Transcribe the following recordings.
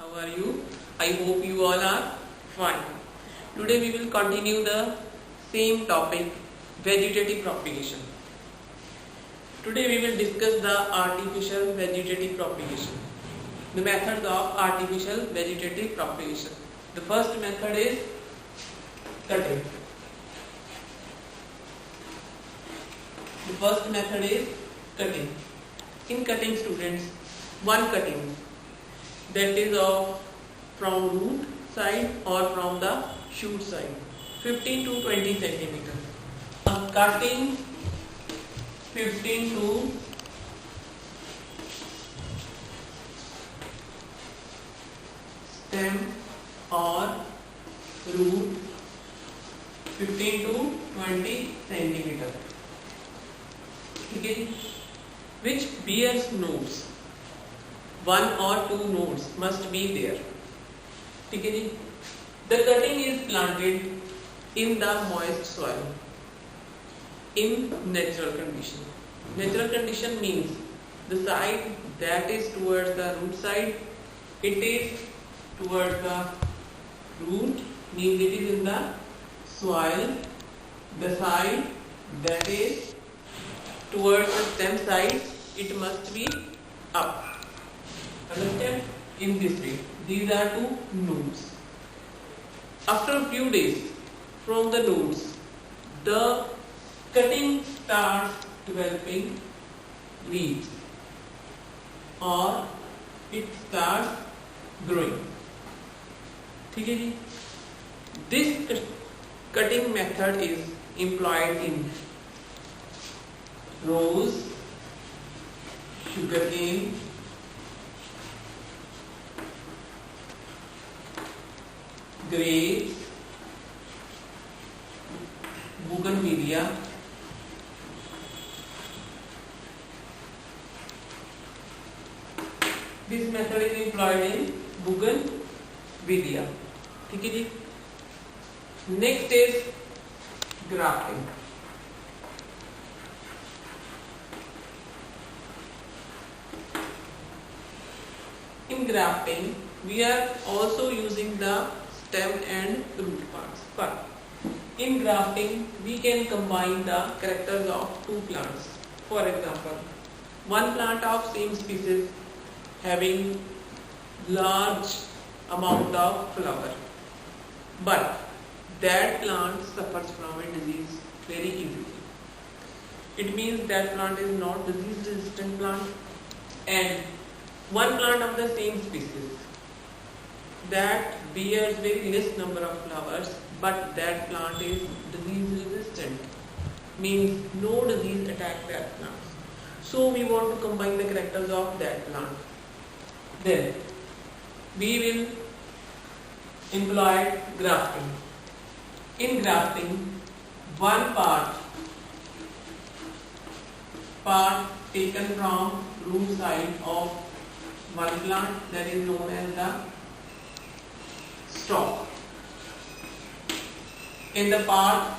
How are you? I hope you all are fine. Today we will continue the same topic, vegetative propagation. Today we will discuss the artificial vegetative propagation. The methods of artificial vegetative propagation. The first method is cutting. The first method is cutting. In cutting, students, one cutting, that is of from root side or from the shoot side, 15 to 20 centimeter. Cutting 15 to 10 or root 15 to 20 centimeter. Okay. Which bears nodes, one or two nodes must be there. Okay. The cutting is planted in the moist soil in natural condition. Natural condition means the side that is towards the root side, it is towards the root, means it is in the soil. The side that is towards the stem side, it must be up. Understand? In this way, these are two nodes. After a few days from the nodes, the cutting starts developing leaves or it starts growing. Okay? This cutting method is employed in rose, sugarcane, grapes, bougainvillea, this method is employed in bougainvillea. Okay? Next is grafting. In grafting, we are also using the stem and root parts. But in grafting, we can combine the characters of two plants. For example, one plant of same species having large amount of flower, but that plant suffers from a disease very easily. It means that plant is not disease resistant plant, and one plant of the same species that bears very less number of flowers, but that plant is disease resistant, means no disease attack that plant. So we want to combine the characters of that plant. Then we will employ grafting. In grafting, one part taken from root side of one plant, that is known as the stalk, in the part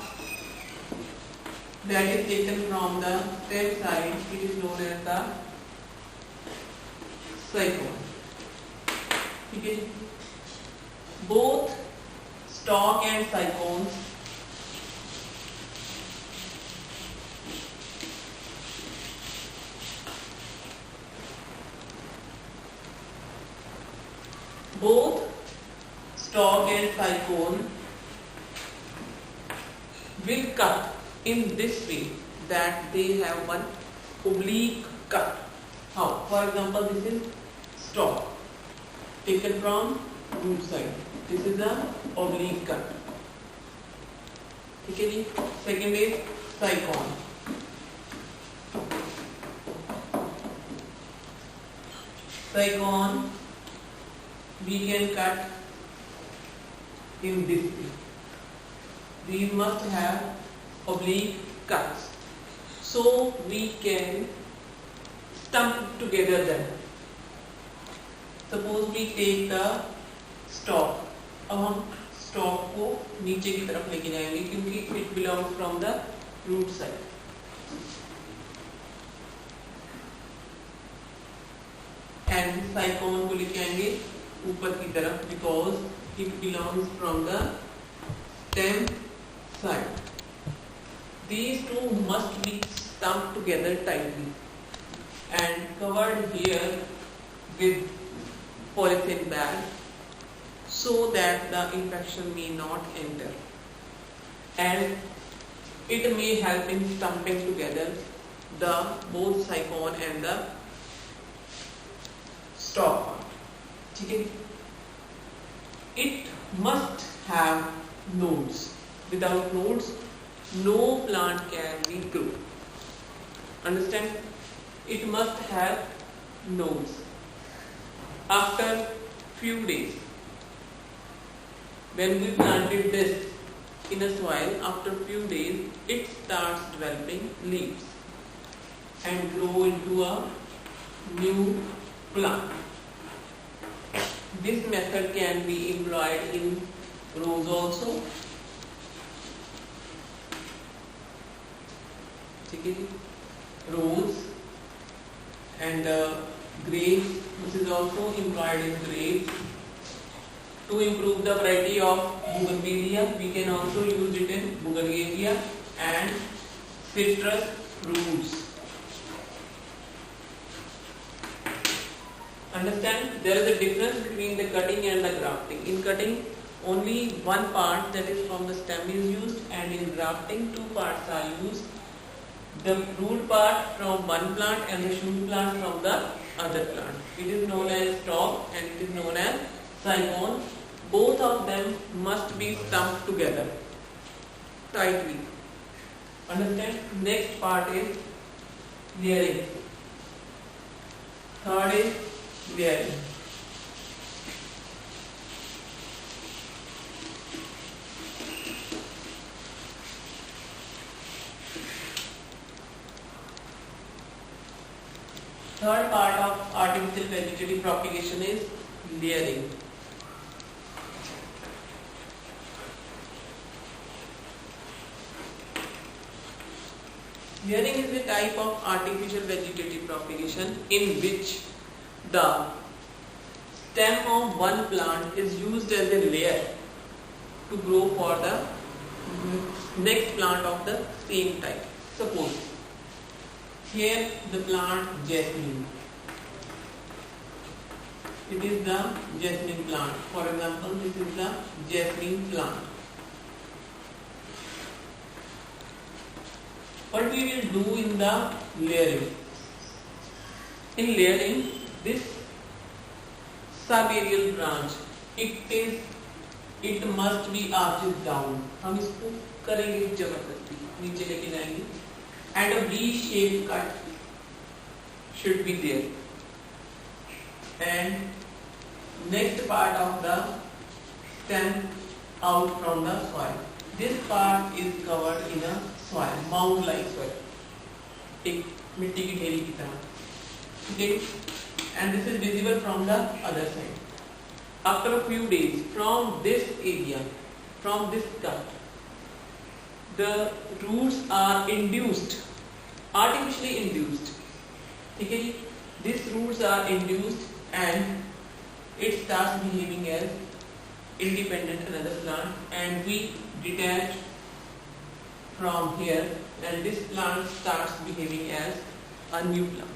that is taken from the stem side, it is known as the cyclone. Okay. Both stalk and cyclones will cut in this way, that they have one oblique cut. How? For example, this is stalk taken from root side. This is the oblique cut. Okay. Second is cyclone. Cyclone we can cut in this way. We must have oblique cuts, so we can stump together them. Suppose we take the stalk, अब हम stock को नीचे की तरफ लेके जाएंगे क्योंकि it belongs from the root side. And साइकोन को लेके आएंगे ऊपर की तरफ, because it belongs from the stem side. These two must be stuck together tightly and covered here with polythene bag so that the infection may not enter, and it may help in stumping together the both siphon and the stalk part. ठीक है? It must have nodes. Without nodes, no plant can be grown. Understand? It must have nodes. After few days, when we planted this in a soil, after few days it starts developing leaves and grow into a new plant. This method can be employed in rose also. Rose and grapes. This is also employed in grapes. To improve the variety of bougainvillea, we can also use it in bougainvillea and citrus fruits. Understand? There is a difference between the cutting and the grafting. In cutting, only one part, that is from the stem, is used, and in grafting, two parts are used. The root part from one plant and the shoot plant from the other plant. It is known as stalk and it is known as siphon. Both of them must be stumped together tightly. Understand? Next part is layering. Third is layering. Third part of artificial vegetative propagation is layering. Layering is a type of artificial vegetative propagation in which the stem of one plant is used as a layer to grow for the next plant of the same type. Suppose here the plant jasmine. It is the jasmine plant. For example, this is the jasmine plant. What we will do in the layering? In layering, this subaerial branch, it must be arches down. हम इसको करेंगे जबरदस्ती नीचे लेके जाएंगे. And a V-shaped cut should be there. And next part of the stem out from the soil. This part is covered in a soil, mound-like soil. एक मिट्टी की ढेरी की तरह. Okay, and this is visible from the other side. After a few days, from this area, from this cut, the roots are induced, artificially induced. Okay, these roots are induced and it starts behaving as independent another plant, and we detach from here and this plant starts behaving as a new plant.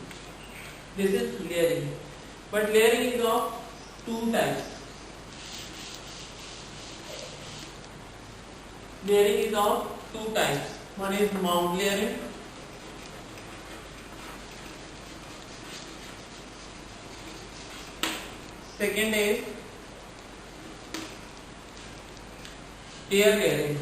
This is layering. But layering is of two types. Layering is of two types. One is mound layering. Second is air layering.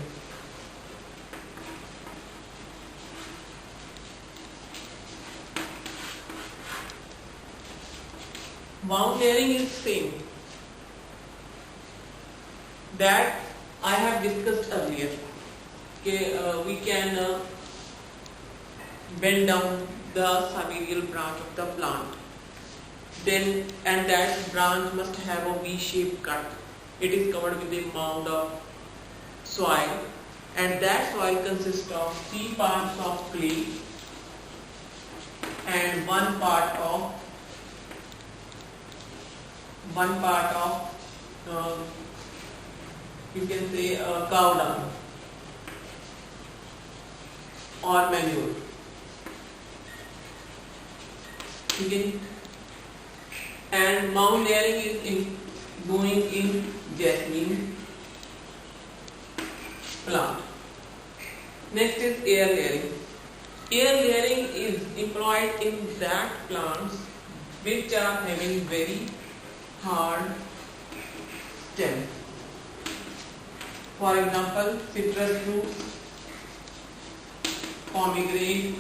Mound layering is same that I have discussed earlier. We can bend down the subaerial branch of the plant. Then, and that branch must have a V-shaped cut. It is covered with a mound of soil, and that soil consists of 3 parts of clay and 1 part of one part of you can say cow dung or manure. Okay. And mound layering is going in jasmine plant. Next is air layering. Air layering is employed in that plants which are having very hard stems. For example, citrus fruits, pomegranate,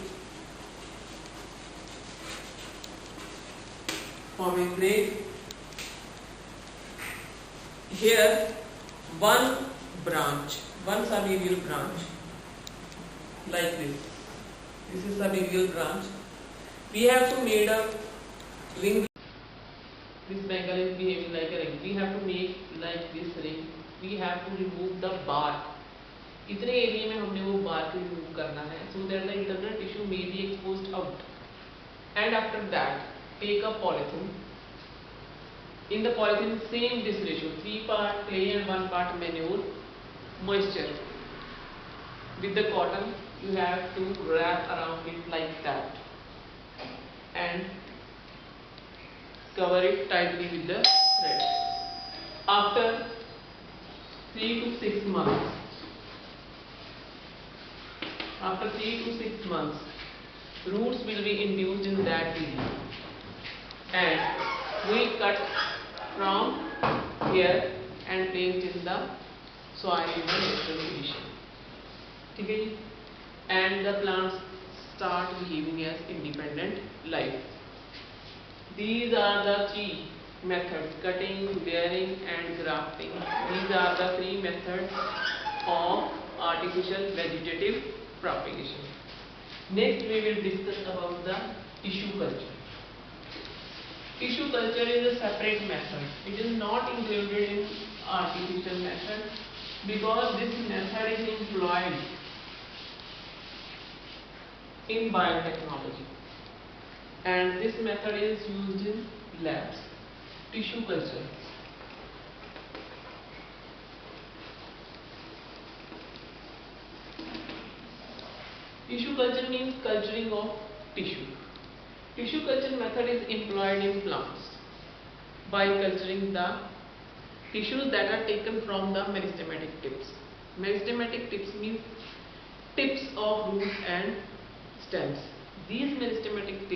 Here one subedial branch like this. This is subedial branch. We have to make a ring. This bengal is behaving like a ring. We have to make like this ring. We have to remove the bark. इतने area में हमने वो bark remove करना है, so that the internal tissue may be exposed out. And after that, take a polythene. In the polythene, same this ratio: 3 part clay and 1 part manure, moisture. With the cotton, you have to wrap around it like that and cover it tightly with the thread. After 3 to 6 months, roots will be induced in that area, and we cut from here and placed in the soil in the natural condition. Okay? And the plants start behaving as independent life. These are the 3 methods: cutting, layering and grafting. These are the 3 methods of artificial vegetative propagation. Next we will discuss about the tissue culture. Tissue culture is a separate method. It is not included in artificial method because this method is employed in biotechnology, and this method is used in labs. Tissue culture. Tissue culture means culturing of tissue. Tissue culture method is employed in plants by culturing the tissues that are taken from the meristematic tips. Meristematic tips means tips of roots and stems. These meristematic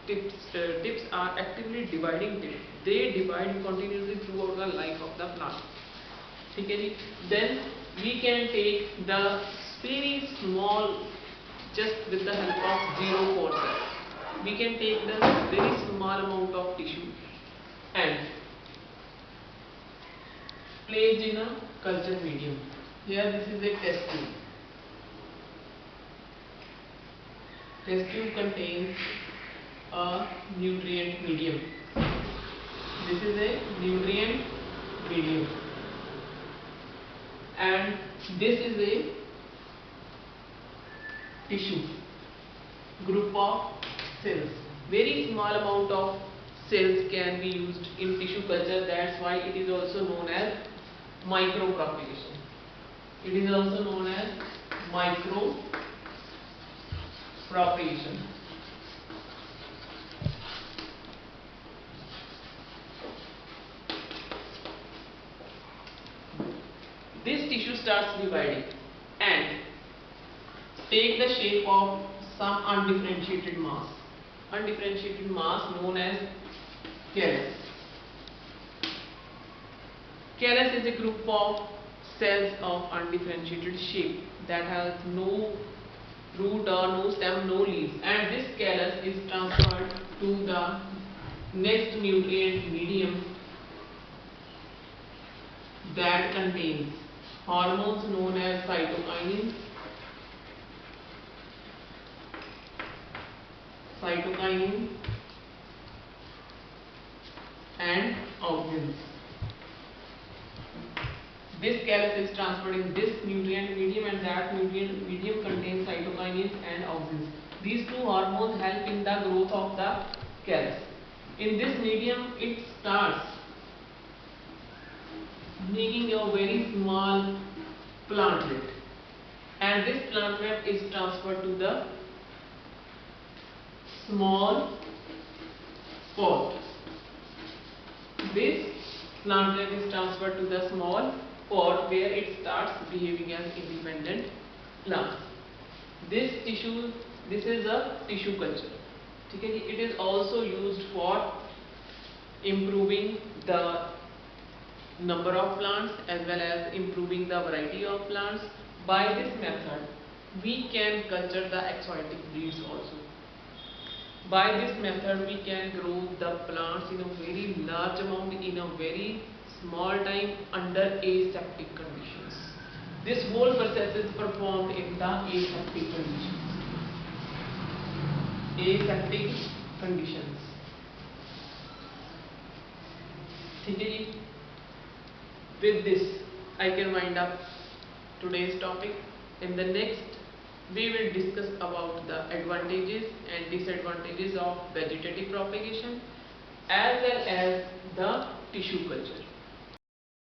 tips are actively dividing tips. They divide continuously throughout the life of the plant. Okay? Then we can take the very small, just with the help of 0 cells. We can take the very small amount of tissue and placed in a culture medium. Here this is a test tube. Test tube contains a nutrient medium. This is a nutrient medium, and this is a tissue group of cells. Very small amount of cells can be used in tissue culture. That's why it is also known as micropropagation. It is also known as micropropagation. This tissue starts dividing and take the shape of some undifferentiated mass. Undifferentiated mass known as callus. Callus is a group of cells of undifferentiated shape that has no root or no stem, no leaves, and this callus is transferred to the next nutrient medium that contains hormones known as cytokinins, and auxins. This callus is transferred in this nutrient medium, and that nutrient medium contains cytokinins and auxins. These 2 hormones help in the growth of the callus. In this medium, it starts making a very small plantlet, and this plantlet is transferred to the small pot. This plantlet is transferred to the small pot where it starts behaving as independent plants. This is a tissue culture. Okay, it is also used for improving the number of plants as well as improving the variety of plants. By this method, we can culture the exotic breeds also. By this method, we can grow the plants in a very large amount in a very small time under aseptic conditions. This whole process is performed in the aseptic conditions. Aseptic conditions. Okay. With this, I can wind up today's topic. In the next, we will discuss about the advantages and disadvantages of vegetative propagation as well as the tissue culture.